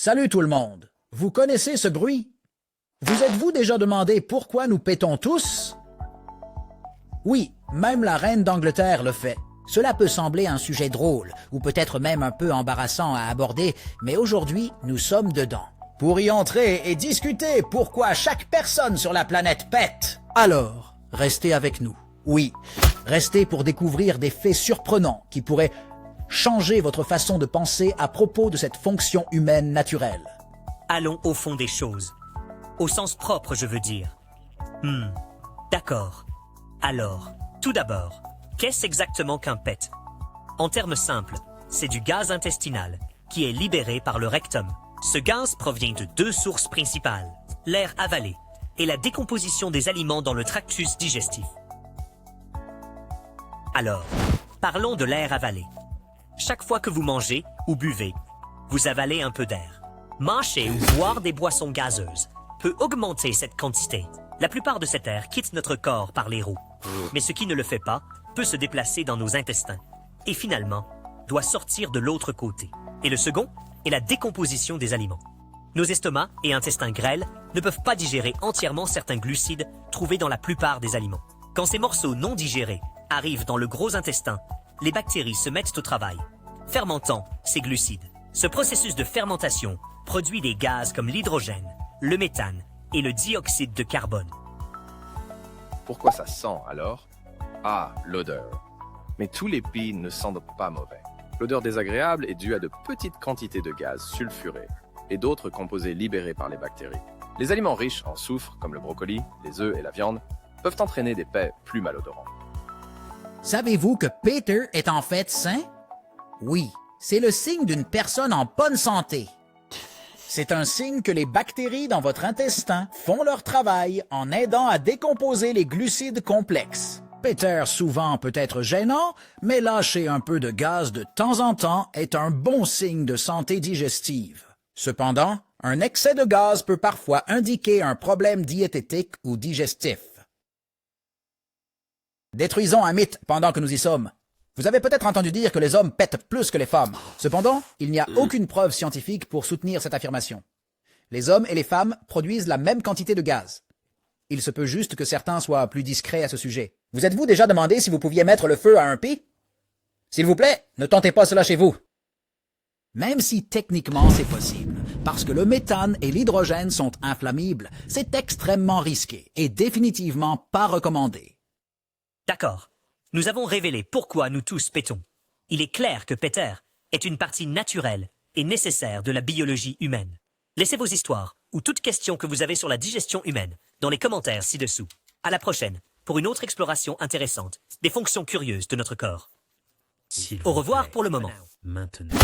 Salut tout le monde! Vous connaissez ce bruit? Vous êtes-vous déjà demandé pourquoi nous pétons tous? Oui, même la reine d'Angleterre le fait. Cela peut sembler un sujet drôle, ou peut-être même un peu embarrassant à aborder, mais aujourd'hui, nous sommes dedans. Pour y entrer et discuter pourquoi chaque personne sur la planète pète. Alors, restez avec nous. Oui, restez pour découvrir des faits surprenants qui pourraient changer votre façon de penser à propos de cette fonction humaine naturelle. Allons au fond des choses. Au sens propre, je veux dire. D'accord. Alors, tout d'abord, qu'est-ce exactement qu'un PET? En termes simples, c'est du gaz intestinal qui est libéré par le rectum. Ce gaz provient de deux sources principales, l'air avalé et la décomposition des aliments dans le tractus digestif. Alors, parlons de l'air avalé. Chaque fois que vous mangez ou buvez, vous avalez un peu d'air. Mâcher ou boire des boissons gazeuses peut augmenter cette quantité. La plupart de cet air quitte notre corps par les roux, mais ce qui ne le fait pas peut se déplacer dans nos intestins et finalement doit sortir de l'autre côté. Et le second est la décomposition des aliments. Nos estomacs et intestins grêles ne peuvent pas digérer entièrement certains glucides trouvés dans la plupart des aliments. Quand ces morceaux non digérés arrivent dans le gros intestin, les bactéries se mettent au travail, fermentant ces glucides. Ce processus de fermentation produit des gaz comme l'hydrogène, le méthane et le dioxyde de carbone. Pourquoi ça sent alors? Ah, l'odeur. Mais tous les pis ne sentent pas mauvais. L'odeur désagréable est due à de petites quantités de gaz sulfurés et d'autres composés libérés par les bactéries. Les aliments riches en soufre, comme le brocoli, les œufs et la viande, peuvent entraîner des pets plus malodorants. Savez-vous que Peter est en fait sain? Oui, c'est le signe d'une personne en bonne santé. C'est un signe que les bactéries dans votre intestin font leur travail en aidant à décomposer les glucides complexes. Peter souvent peut être gênant, mais lâcher un peu de gaz de temps en temps est un bon signe de santé digestive. Cependant, un excès de gaz peut parfois indiquer un problème diététique ou digestif. Détruisons un mythe pendant que nous y sommes. Vous avez peut-être entendu dire que les hommes pètent plus que les femmes. Cependant, il n'y a aucune preuve scientifique pour soutenir cette affirmation. Les hommes et les femmes produisent la même quantité de gaz. Il se peut juste que certains soient plus discrets à ce sujet. Vous êtes-vous déjà demandé si vous pouviez mettre le feu à un pis? S'il vous plaît, ne tentez pas cela chez vous. Même si techniquement c'est possible, parce que le méthane et l'hydrogène sont inflammables, c'est extrêmement risqué et définitivement pas recommandé. D'accord. Nous avons révélé pourquoi nous tous pétons. Il est clair que Peter est une partie naturelle et nécessaire de la biologie humaine. Laissez vos histoires ou toute question que vous avez sur la digestion humaine dans les commentaires ci-dessous. À la prochaine pour une autre exploration intéressante des fonctions curieuses de notre corps. Au revoir pour le moment. Maintenant.